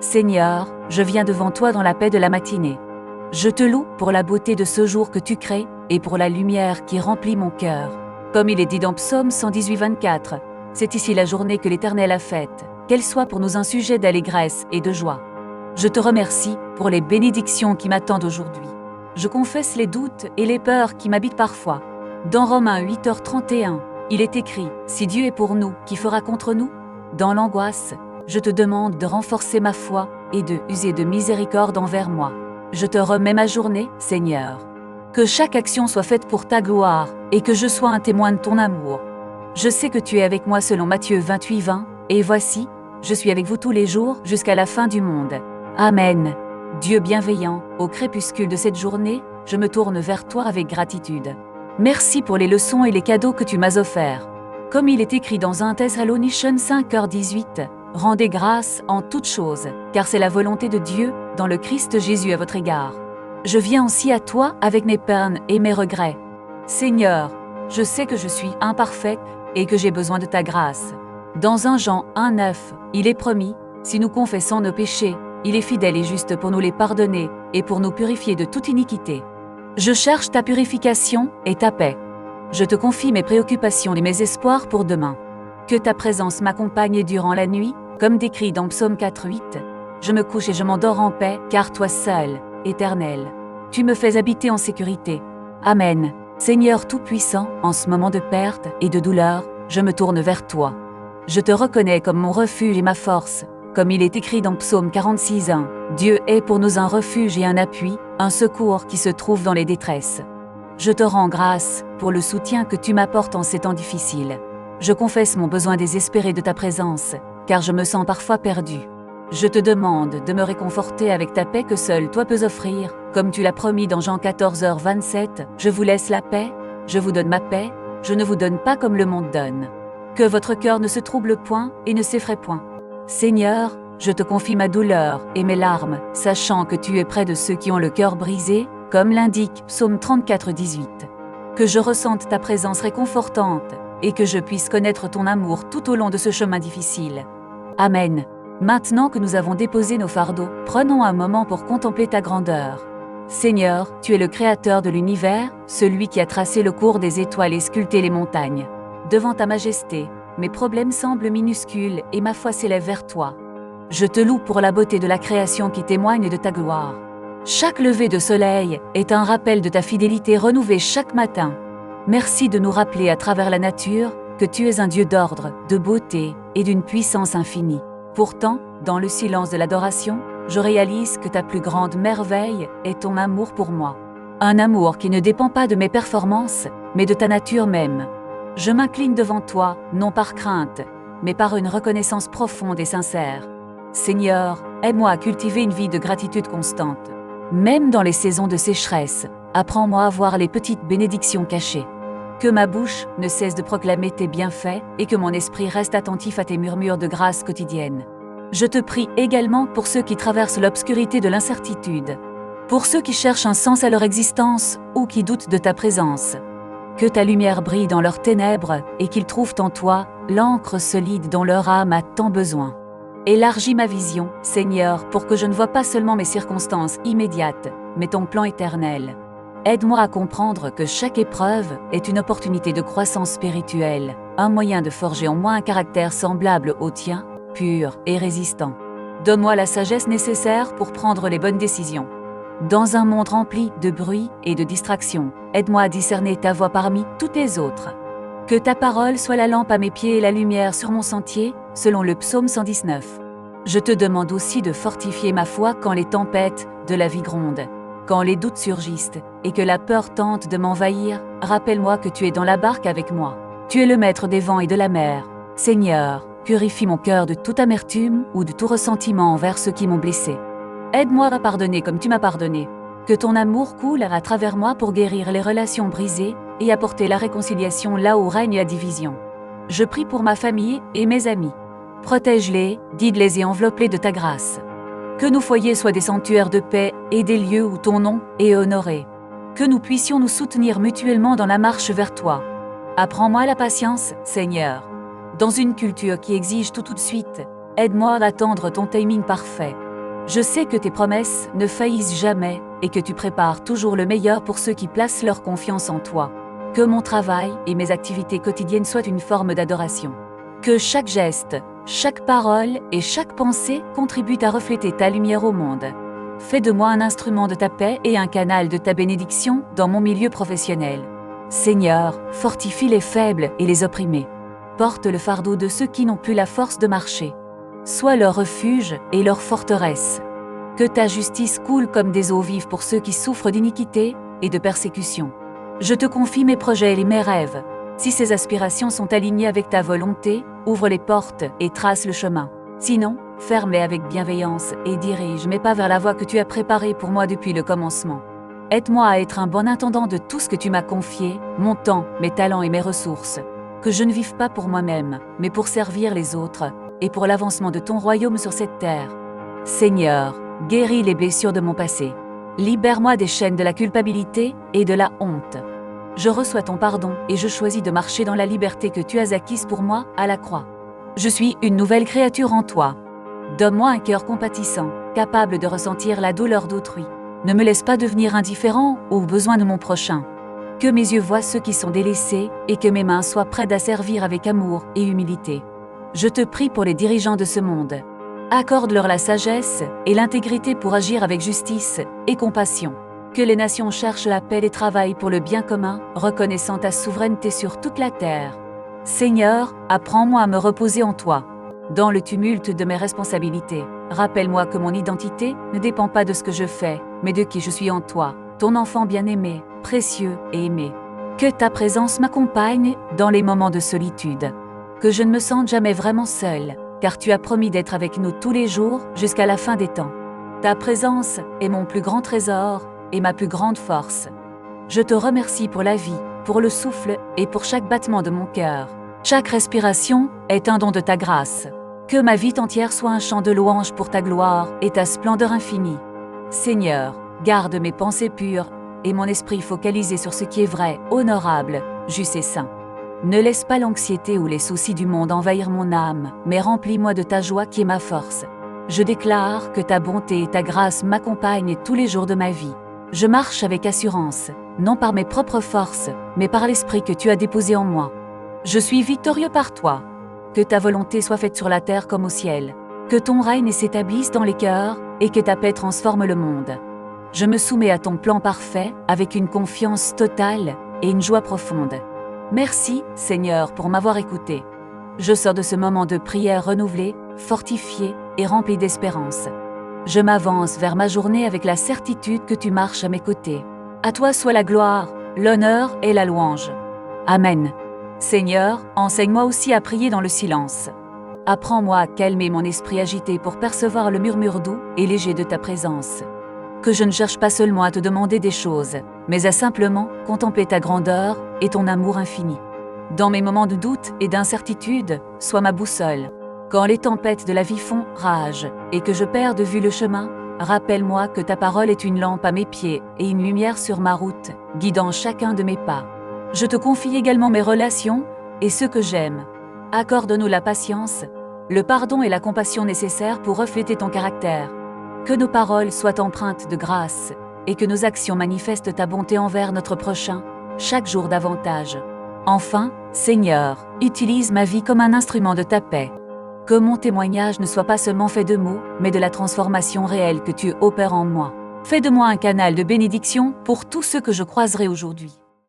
Seigneur, je viens devant toi dans la paix de la matinée. Je te loue pour la beauté de ce jour que tu crées et pour la lumière qui remplit mon cœur. Comme il est dit dans Psaume 118, 24, c'est ici la journée que l'Éternel a faite, qu'elle soit pour nous un sujet d'allégresse et de joie. Je te remercie pour les bénédictions qui m'attendent aujourd'hui. Je confesse les doutes et les peurs qui m'habitent parfois. Dans Romains 8h31, il est écrit « Si Dieu est pour nous, qui fera contre nous ?» Dans l'angoisse, je te demande de renforcer ma foi et de user de miséricorde envers moi. Je te remets ma journée, Seigneur. Que chaque action soit faite pour ta gloire et que je sois un témoin de ton amour. Je sais que tu es avec moi selon Matthieu 28, 20, et voici, je suis avec vous tous les jours jusqu'à la fin du monde. Amen. Dieu bienveillant, au crépuscule de cette journée, je me tourne vers toi avec gratitude. Merci pour les leçons et les cadeaux que tu m'as offerts. Comme il est écrit dans 1 Thessaloniciens 5h18, rendez grâce en toutes choses, car c'est la volonté de Dieu dans le Christ Jésus à votre égard. Je viens aussi à toi avec mes peines et mes regrets. Seigneur, je sais que je suis imparfait et que j'ai besoin de ta grâce. Dans 1 Jean 1,9, il est promis, si nous confessons nos péchés, il est fidèle et juste pour nous les pardonner et pour nous purifier de toute iniquité. Je cherche ta purification et ta paix. Je te confie mes préoccupations et mes espoirs pour demain. Que ta présence m'accompagne durant la nuit, comme décrit dans Psaume 4,8. Je me couche et je m'endors en paix, car toi seul, Éternel, tu me fais habiter en sécurité. Amen. Seigneur Tout-Puissant, en ce moment de perte et de douleur, je me tourne vers toi. Je te reconnais comme mon refuge et ma force, comme il est écrit dans Psaume 46,1. Dieu est pour nous un refuge et un appui, un secours qui se trouve dans les détresses. Je te rends grâce pour le soutien que tu m'apportes en ces temps difficiles. Je confesse mon besoin désespéré de ta présence, car je me sens parfois perdu. Je te demande de me réconforter avec ta paix que seul toi peux offrir, comme tu l'as promis dans Jean 14h27, je vous laisse la paix, je vous donne ma paix, je ne vous donne pas comme le monde donne. Que votre cœur ne se trouble point et ne s'effraie point. Seigneur, je te confie ma douleur et mes larmes, sachant que tu es près de ceux qui ont le cœur brisé, comme l'indique Psaume 34,18. Que je ressente ta présence réconfortante et que je puisse connaître ton amour tout au long de ce chemin difficile. Amen. Maintenant que nous avons déposé nos fardeaux, prenons un moment pour contempler ta grandeur. Seigneur, tu es le créateur de l'univers, celui qui a tracé le cours des étoiles et sculpté les montagnes. Devant ta majesté, mes problèmes semblent minuscules et ma foi s'élève vers toi. Je te loue pour la beauté de la création qui témoigne de ta gloire. Chaque lever de soleil est un rappel de ta fidélité renouvelée chaque matin. Merci de nous rappeler à travers la nature que tu es un Dieu d'ordre, de beauté et d'une puissance infinie. Pourtant, dans le silence de l'adoration, je réalise que ta plus grande merveille est ton amour pour moi. Un amour qui ne dépend pas de mes performances, mais de ta nature même. Je m'incline devant toi, non par crainte, mais par une reconnaissance profonde et sincère. Seigneur, aide-moi à cultiver une vie de gratitude constante. Même dans les saisons de sécheresse, apprends-moi à voir les petites bénédictions cachées. Que ma bouche ne cesse de proclamer tes bienfaits et que mon esprit reste attentif à tes murmures de grâce quotidienne. Je te prie également pour ceux qui traversent l'obscurité de l'incertitude, pour ceux qui cherchent un sens à leur existence ou qui doutent de ta présence. Que ta lumière brille dans leurs ténèbres et qu'ils trouvent en toi l'encre solide dont leur âme a tant besoin. Élargis ma vision, Seigneur, pour que je ne vois pas seulement mes circonstances immédiates, mais ton plan éternel. Aide-moi à comprendre que chaque épreuve est une opportunité de croissance spirituelle, un moyen de forger en moi un caractère semblable au tien, pur et résistant. Donne-moi la sagesse nécessaire pour prendre les bonnes décisions. Dans un monde rempli de bruit et de distractions, aide-moi à discerner ta voix parmi toutes les autres. Que ta parole soit la lampe à mes pieds et la lumière sur mon sentier, selon le psaume 119. Je te demande aussi de fortifier ma foi quand les tempêtes de la vie grondent. Quand les doutes surgissent et que la peur tente de m'envahir, rappelle-moi que tu es dans la barque avec moi. Tu es le maître des vents et de la mer. Seigneur, purifie mon cœur de toute amertume ou de tout ressentiment envers ceux qui m'ont blessé. Aide-moi à pardonner comme tu m'as pardonné. Que ton amour coule à travers moi pour guérir les relations brisées et apporter la réconciliation là où règne la division. Je prie pour ma famille et mes amis. Protège-les, guide-les et enveloppe-les de ta grâce. Que nos foyers soient des sanctuaires de paix et des lieux où ton nom est honoré. Que nous puissions nous soutenir mutuellement dans la marche vers toi. Apprends-moi la patience, Seigneur. Dans une culture qui exige tout de suite, aide-moi à attendre ton timing parfait. Je sais que tes promesses ne faillissent jamais et que tu prépares toujours le meilleur pour ceux qui placent leur confiance en toi. Que mon travail et mes activités quotidiennes soient une forme d'adoration. Que chaque geste, chaque parole et chaque pensée contribuent à refléter ta lumière au monde. Fais de moi un instrument de ta paix et un canal de ta bénédiction dans mon milieu professionnel. Seigneur, fortifie les faibles et les opprimés. Porte le fardeau de ceux qui n'ont plus la force de marcher. Sois leur refuge et leur forteresse. Que ta justice coule comme des eaux vives pour ceux qui souffrent d'iniquité et de persécution. Je te confie mes projets et mes rêves. Si ces aspirations sont alignées avec ta volonté, ouvre les portes et trace le chemin. Sinon, ferme-les avec bienveillance et dirige mes pas vers la voie que tu as préparée pour moi depuis le commencement. Aide-moi à être un bon intendant de tout ce que tu m'as confié, mon temps, mes talents et mes ressources. Que je ne vive pas pour moi-même, mais pour servir les autres, et pour l'avancement de ton royaume sur cette terre. Seigneur, guéris les blessures de mon passé. Libère-moi des chaînes de la culpabilité et de la honte. Je reçois ton pardon et je choisis de marcher dans la liberté que tu as acquise pour moi à la croix. Je suis une nouvelle créature en toi. Donne-moi un cœur compatissant, capable de ressentir la douleur d'autrui. Ne me laisse pas devenir indifférent aux besoins de mon prochain. Que mes yeux voient ceux qui sont délaissés et que mes mains soient prêtes à servir avec amour et humilité. Je te prie pour les dirigeants de ce monde. Accorde-leur la sagesse et l'intégrité pour agir avec justice et compassion. Que les nations cherchent la paix et travaillent pour le bien commun, reconnaissant ta souveraineté sur toute la terre. Seigneur, apprends-moi à me reposer en toi. Dans le tumulte de mes responsabilités, rappelle-moi que mon identité ne dépend pas de ce que je fais, mais de qui je suis en toi, ton enfant bien-aimé, précieux et aimé. Que ta présence m'accompagne dans les moments de solitude. Que je ne me sente jamais vraiment seule, car tu as promis d'être avec nous tous les jours jusqu'à la fin des temps. Ta présence est mon plus grand trésor et ma plus grande force. Je te remercie pour la vie, pour le souffle et pour chaque battement de mon cœur. Chaque respiration est un don de ta grâce. Que ma vie entière soit un chant de louange pour ta gloire et ta splendeur infinie. Seigneur, garde mes pensées pures et mon esprit focalisé sur ce qui est vrai, honorable, juste et saint. Ne laisse pas l'anxiété ou les soucis du monde envahir mon âme, mais remplis-moi de ta joie qui est ma force. Je déclare que ta bonté et ta grâce m'accompagnent tous les jours de ma vie. Je marche avec assurance, non par mes propres forces, mais par l'esprit que tu as déposé en moi. Je suis victorieux par toi. Que ta volonté soit faite sur la terre comme au ciel. Que ton règne s'établisse dans les cœurs et que ta paix transforme le monde. Je me soumets à ton plan parfait avec une confiance totale et une joie profonde. Merci, Seigneur, pour m'avoir écouté. Je sors de ce moment de prière renouvelé, fortifié et rempli d'espérance. Je m'avance vers ma journée avec la certitude que tu marches à mes côtés. À toi soit la gloire, l'honneur et la louange. Amen. Seigneur, enseigne-moi aussi à prier dans le silence. Apprends-moi à calmer mon esprit agité pour percevoir le murmure doux et léger de ta présence. Que je ne cherche pas seulement à te demander des choses, mais à simplement contempler ta grandeur et ton amour infini. Dans mes moments de doute et d'incertitude, sois ma boussole. Quand les tempêtes de la vie font rage et que je perds de vue le chemin, rappelle-moi que ta parole est une lampe à mes pieds et une lumière sur ma route, guidant chacun de mes pas. Je te confie également mes relations et ceux que j'aime. Accorde-nous la patience, le pardon et la compassion nécessaires pour refléter ton caractère. Que nos paroles soient empreintes de grâce et que nos actions manifestent ta bonté envers notre prochain, chaque jour davantage. Enfin, Seigneur, utilise ma vie comme un instrument de ta paix. Que mon témoignage ne soit pas seulement fait de mots, mais de la transformation réelle que tu opères en moi. Fais de moi un canal de bénédiction pour tous ceux que je croiserai aujourd'hui.